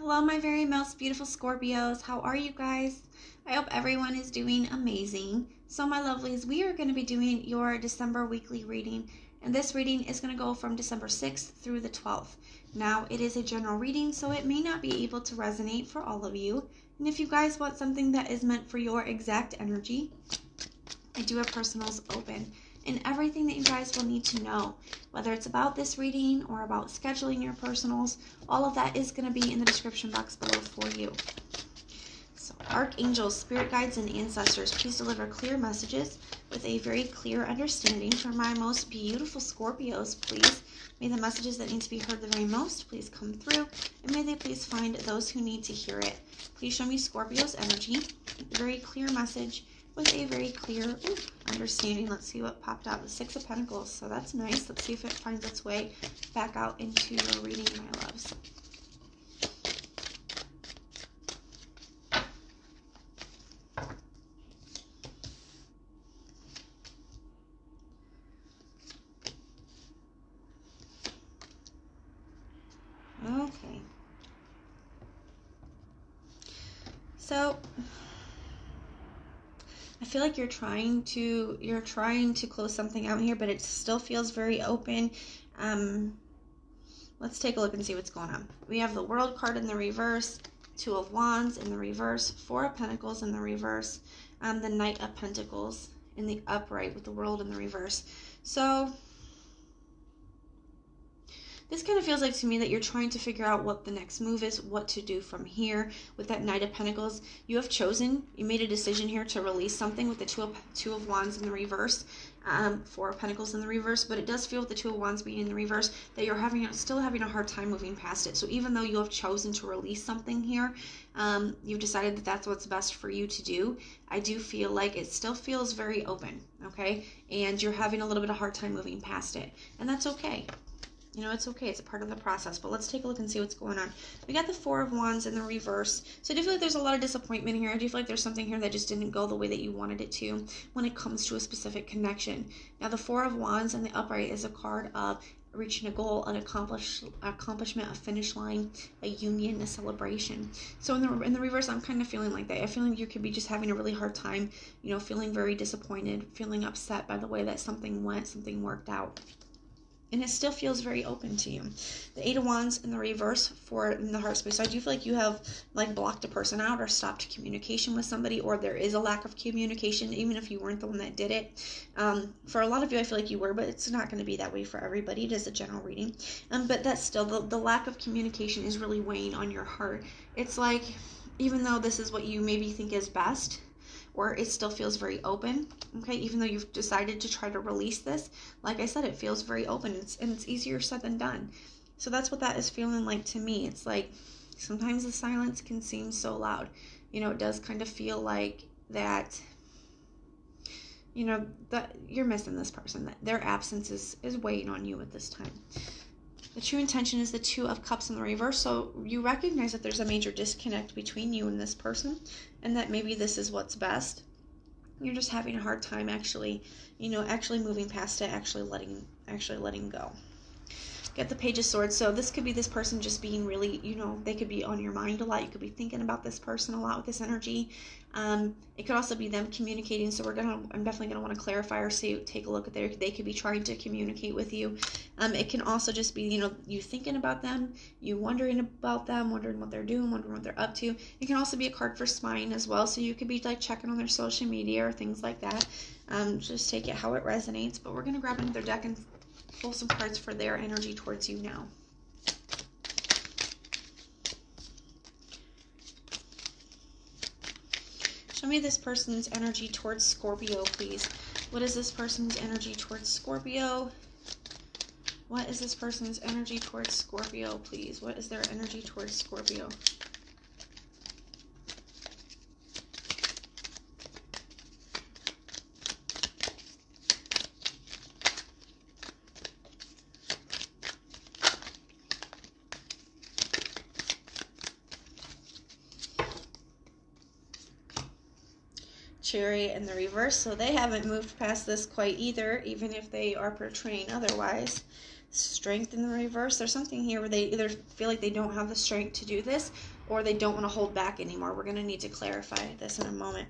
Hello, my very most beautiful Scorpios. How are you guys? I hope everyone is doing amazing. So my lovelies, we are going to be doing your December weekly reading, and this reading is going to go from December 6th through the 12th. Now, it is a general reading, so it may not be able to resonate for all of you. And if you guys want something that is meant for your exact energy, I do have personals open. And everything that you guys will need to know, whether it's about this reading or about scheduling your personals, all of that is going to be in the description box below for you. So, archangels, spirit guides, and ancestors, please deliver clear messages with a very clear understanding for my most beautiful Scorpios, please. May the messages that need to be heard the very most please come through, and may they please find those who need to hear it. Please show me Scorpio's energy, a very clear message with a very clear understanding. Let's see what popped out. The Six of Pentacles. So that's nice. Let's see if it finds its way back out into your reading, my loves. Okay. So I feel like you're trying to close something out here, but it still feels very open. Let's take a look and see what's going on. We have the World card in the reverse, Two of Wands in the reverse, Four of Pentacles in the reverse, the Knight of Pentacles in the upright with the World in the reverse. So this kind of feels like to me that you're trying to figure out what the next move is, what to do from here. With that Knight of Pentacles, you made a decision here to release something with the Two of Wands in the reverse, Four of Pentacles in the reverse, but it does feel with the Two of Wands being in the reverse that you're still having a hard time moving past it. So even though you have chosen to release something here, you've decided that that's what's best for you to do. I do feel like it still feels very open, okay? And you're having a little bit of a hard time moving past it, and that's okay. You know, it's okay. It's a part of the process. But let's take a look and see what's going on. We got the Four of Wands in the reverse. So I do feel like there's a lot of disappointment here. I do feel like there's something here that just didn't go the way that you wanted it to when it comes to a specific connection. Now, the Four of Wands in the upright is a card of reaching a goal, an accomplishment, a finish line, a union, a celebration. So in the reverse, I'm kind of feeling like that. I feel like you could be just having a really hard time, you know, feeling very disappointed, feeling upset by the way that something went, something worked out. And it still feels very open to you. The Eight of Wands in the reverse in the heart space. So I do feel like you have like blocked a person out or stopped communication with somebody, or there is a lack of communication, even if you weren't the one that did it. For a lot of you, I feel like you were, but it's not going to be that way for everybody. It is a general reading. But that's still, the lack of communication is really weighing on your heart. It's like, even though this is what you maybe think is best, or it still feels very open, okay? Even though you've decided to try to release this, like I said, it feels very open, and it's easier said than done. So that's what that is feeling like to me. It's like sometimes the silence can seem so loud. You know, it does kind of feel like that, you know, that you're missing this person, that their absence is weighing on you at this time. The true intention is the Two of Cups in the reverse, so you recognize that there's a major disconnect between you and this person, and that maybe this is what's best. You're just having a hard time actually moving past it, actually letting go. Get the Page of Swords. So this could be this person just being really, you know, they could be on your mind a lot. You could be thinking about this person a lot with this energy. It could also be them communicating. So I'm definitely gonna want to clarify or take a look at they could be trying to communicate with you. It can also just be, you know, you thinking about them, you wondering about them, wondering what they're doing, wondering what they're up to. It can also be a card for spying as well. So you could be like checking on their social media or things like that. Just take it how it resonates. But we're gonna grab another deck and pull some cards for their energy towards you now. Show me this person's energy towards Scorpio, please. What is this person's energy towards Scorpio? What is this person's energy towards Scorpio, please? What is their energy towards Scorpio? Chariot in the reverse, so they haven't moved past this quite either, even if they are portraying otherwise. Strength in the reverse. There's something here where they either feel like they don't have the strength to do this, or they don't want to hold back anymore. We're going to need to clarify this in a moment.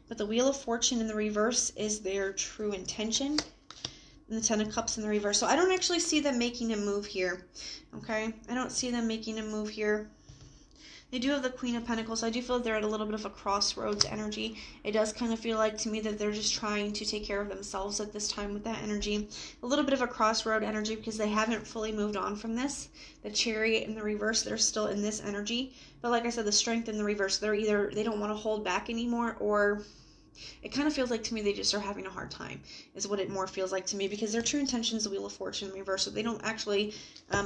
But the Wheel of Fortune in the reverse is their true intention. And the Ten of Cups in the reverse. So I don't actually see them making a move here. Okay? I don't see them making a move here. They do have the Queen of Pentacles, so I do feel like they're at a little bit of a crossroads energy. It does kind of feel like to me that they're just trying to take care of themselves at this time with that energy. A little bit of a crossroad energy because they haven't fully moved on from this. The Chariot in the reverse, they're still in this energy. But like I said, the Strength in the reverse, they're either, they don't want to hold back anymore, or it kind of feels like to me they just are having a hard time, is what it more feels like to me, because their true intention is the Wheel of Fortune in reverse. So they don't actually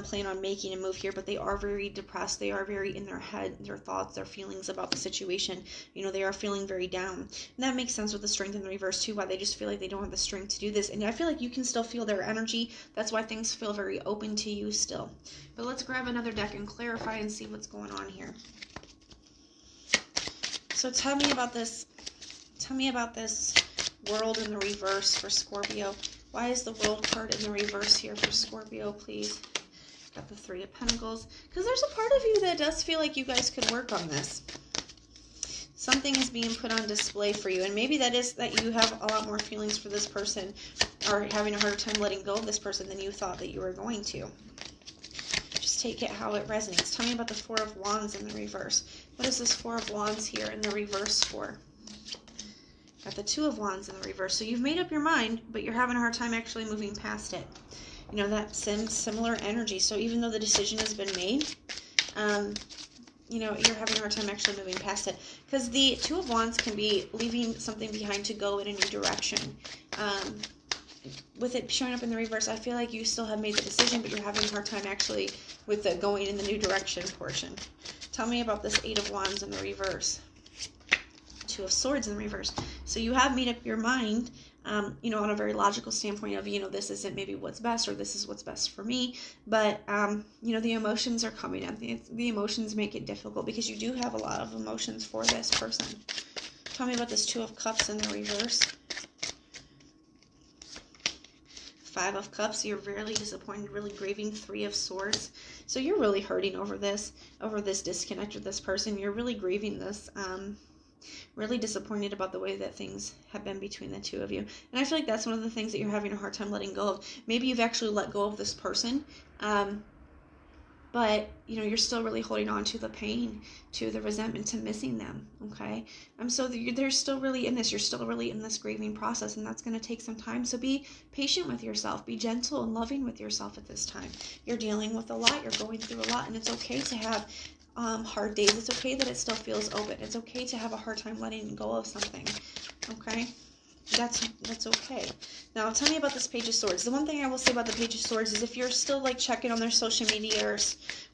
plan on making a move here, but they are very depressed. They are very in their head, their thoughts, their feelings about the situation. You know, they are feeling very down. And that makes sense with the Strength in the reverse too, why they just feel like they don't have the strength to do this. And I feel like you can still feel their energy. That's why things feel very open to you still. But let's grab another deck and clarify and see what's going on here. So tell me about this. Tell me about this World in the reverse for Scorpio. Why is the World card in the reverse here for Scorpio, please? Got the Three of Pentacles. Because there's a part of you that does feel like you guys could work on this. Something is being put on display for you. And maybe that is that you have a lot more feelings for this person, or having a harder time letting go of this person than you thought that you were going to. Just take it how it resonates. Tell me about the Four of Wands in the reverse. What is this Four of Wands here in the reverse for? Got the Two of Wands in the reverse. So you've made up your mind, but you're having a hard time actually moving past it. You know, that similar energy. So even though the decision has been made, you know, you're having a hard time actually moving past it. Because the Two of Wands can be leaving something behind to go in a new direction. With it showing up in the reverse, I feel like you still have made the decision, but you're having a hard time actually with the going in the new direction portion. Tell me about this Eight of Wands in the reverse. Two of Swords in the reverse. So you have made up your mind, you know, on a very logical standpoint of, you know, this isn't maybe what's best, or this is what's best for me. But, you know, the emotions are coming up. The emotions make it difficult because you do have a lot of emotions for this person. Tell me about this Two of Cups in the reverse. Five of Cups. You're really disappointed, really grieving. Three of Swords. So you're really hurting over this disconnect with this person. You're really grieving this, really disappointed about the way that things have been between the two of you. And I feel like that's one of the things that you're having a hard time letting go of. Maybe you've actually let go of this person, but, you know, you're still really holding on to the pain, to the resentment, to missing them, okay? So they're still really in this. You're still really in this grieving process, and that's going to take some time. So be patient with yourself. Be gentle and loving with yourself at this time. You're dealing with a lot. You're going through a lot, and it's okay to have hard days. It's okay that it still feels open. It's okay to have a hard time letting go of something, okay? That's okay. Now, tell me about this Page of Swords. The one thing I will say about the Page of Swords is if you're still, like, checking on their social media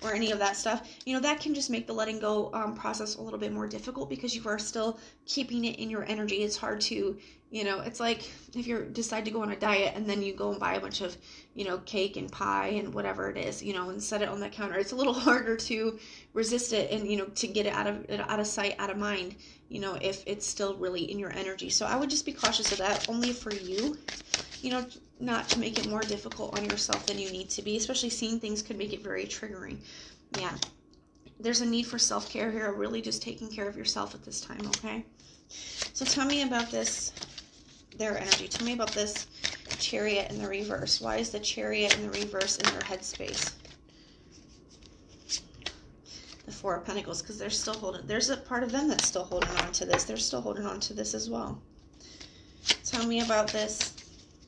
or any of that stuff, you know, that can just make the letting go process a little bit more difficult because you are still keeping it in your energy. It's hard to, you know, it's like if you decide to go on a diet and then you go and buy a bunch of, you know, cake and pie and whatever it is, you know, and set it on the counter. It's a little harder to resist it and, you know, to get it out of sight, out of mind, you know, if it's still really in your energy. So I would just be cautious of that, only for you, you know, not to make it more difficult on yourself than you need to be. Especially seeing things could make it very triggering. Yeah. There's a need for self-care here, really just taking care of yourself at this time, okay? So tell me about this, their energy. Tell me about this Chariot in the reverse. Why is the Chariot in the reverse in their headspace? The Four of Pentacles, because they're still holding, there's a part of them that's still holding on to this. They're still holding on to this as well. Tell me about this.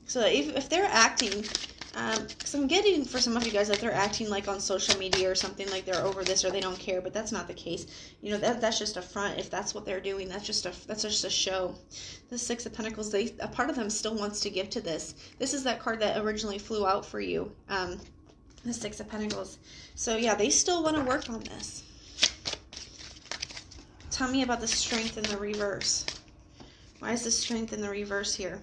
So if they're acting, because I'm getting for some of you guys that they're acting like on social media or something, like they're over this or they don't care, but that's not the case. You know, that's just a front. If that's what they're doing, that's just a show. The Six of Pentacles, a part of them still wants to give to this. This is that card that originally flew out for you, the Six of Pentacles. So yeah, they still want to work on this. Tell me about the Strength in the reverse. Why is the Strength in the reverse here?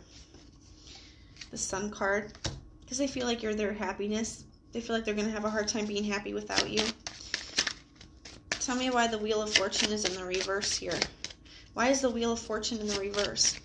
The Sun card. Because they feel like you're their happiness. They feel like they're going to have a hard time being happy without you. Tell me why the Wheel of Fortune is in the reverse here. Why is the Wheel of Fortune in the reverse?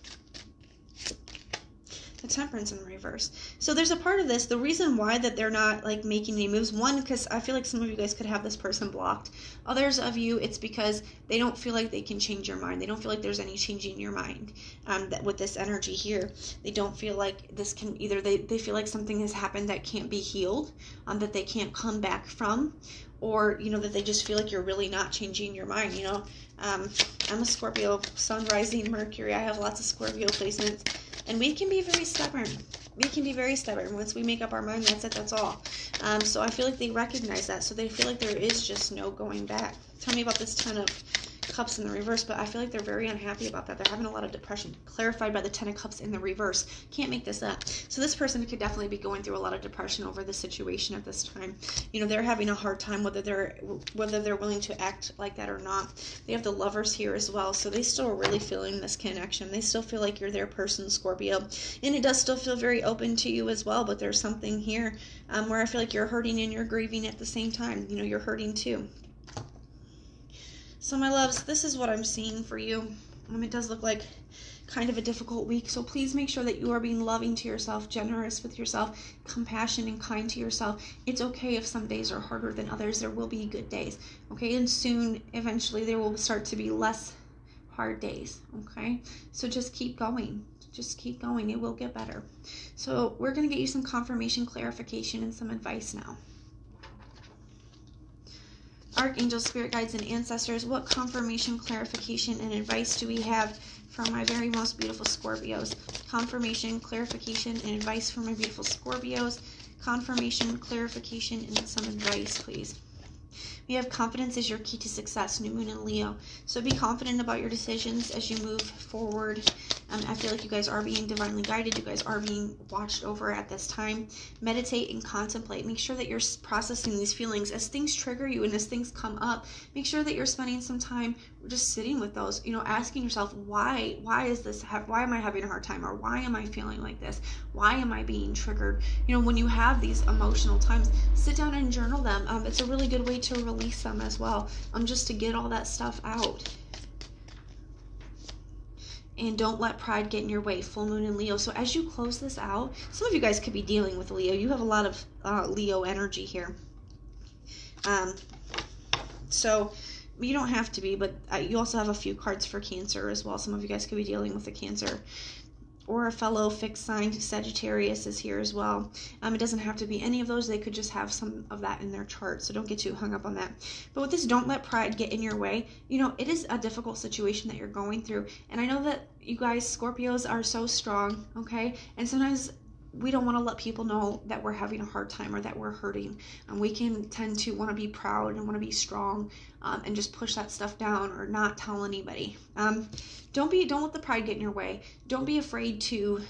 The Temperance in the reverse. So there's a part of this, the reason why that they're not like making any moves, one, because I feel like some of you guys could have this person blocked. Others of you, it's because they don't feel like they can change your mind. They don't feel like there's any changing your mind that with this energy here. They don't feel like this can, either they feel like something has happened that can't be healed, that they can't come back from, or, you know, that they just feel like you're really not changing your mind, you know. I'm a Scorpio, Sun, Rising, Mercury. I have lots of Scorpio placements, and we can be very stubborn. We can be very stubborn. Once we make up our mind, that's it, that's all. So I feel like they recognize that, so they feel like there is just no going back. Tell me about this Ten of Cups in the reverse, but I feel like they're very unhappy about that. They're having a lot of depression, clarified by the Ten of Cups in the reverse. Can't make this up. So this person could definitely be going through a lot of depression over the situation at this time. You know, they're having a hard time whether they're willing to act like that or not. They have the Lovers here as well, so they still are really feeling this connection. They still feel like you're their person, Scorpio, and it does still feel very open to you as well. But there's something here where I feel like you're hurting and you're grieving at the same time. You know, you're hurting too. So my loves, this is what I'm seeing for you. It does look like kind of a difficult week, so please make sure that you are being loving to yourself, generous with yourself, compassionate and kind to yourself. It's okay if some days are harder than others. There will be good days, okay? And soon, eventually, there will start to be less hard days, okay? So just keep going. Just keep going. It will get better. So we're going to get you some confirmation, clarification, and some advice now. Archangels, spirit guides, and ancestors, what confirmation, clarification, and advice do we have for my very most beautiful Scorpios? Confirmation, clarification, and advice for my beautiful Scorpios. Confirmation, clarification, and some advice, please. We have confidence is your key to success, New Moon in Leo. So be confident about your decisions as you move forward. I feel like you guys are being divinely guided. You guys are being watched over at this time. Meditate and contemplate. Make sure that you're processing these feelings. As things trigger you and as things come up, make sure that you're spending some time just sitting with those, you know, asking yourself, why is this, why am I having a hard time? Or why am I feeling like this? Why am I being triggered? You know, when you have these emotional times, sit down and journal them. It's a really good way to release them as well, just to get all that stuff out. And don't let pride get in your way, full moon in Leo. So as you close this out, some of you guys could be dealing with Leo. You have a lot of Leo energy here. So you don't have to be, but you also have a few cards for Cancer as well. Some of you guys could be dealing with a Cancer. Or a fellow fixed sign, Sagittarius is here as well. It doesn't have to be any of those. They could just have some of that in their chart, so don't get too hung up on that. But with this, don't let pride get in your way. You know, it is a difficult situation that you're going through. And I know that you guys, Scorpios, are so strong, okay? And sometimes we don't want to let people know that we're having a hard time or that we're hurting. We can tend to want to be proud and want to be strong and just push that stuff down or not tell anybody. Don't let the pride get in your way. Don't be afraid to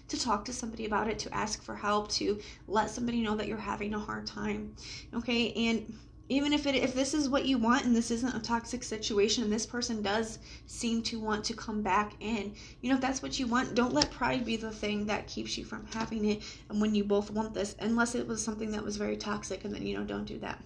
talk to somebody about it, to ask for help, to let somebody know that you're having a hard time. Okay, and even if this is what you want and this isn't a toxic situation and this person does seem to want to come back in, you know, if that's what you want, don't let pride be the thing that keeps you from having it. And when you both want this, unless it was something that was very toxic, and then, you know, don't do that.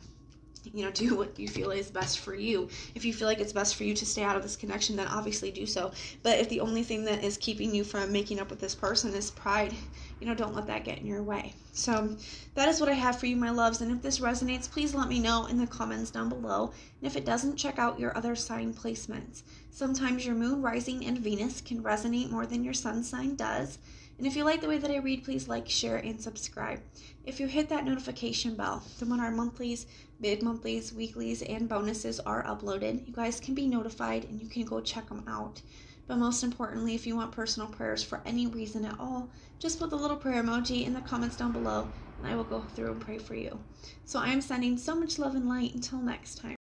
You know, do what you feel is best for you. If you feel like it's best for you to stay out of this connection, then obviously do so. But if the only thing that is keeping you from making up with this person is pride, you know, don't let that get in your way. So that is what I have for you, my loves. And if this resonates, please let me know in the comments down below. And if it doesn't, check out your other sign placements. Sometimes your moon, rising, and Venus can resonate more than your sun sign does. And if you like the way that I read, please like, share, and subscribe. If you hit that notification bell, then when our monthlies, mid-monthlies, weeklies, and bonuses are uploaded, you guys can be notified and you can go check them out. But most importantly, if you want personal prayers for any reason at all, just put the little prayer emoji in the comments down below and I will go through and pray for you. So I am sending so much love and light until next time.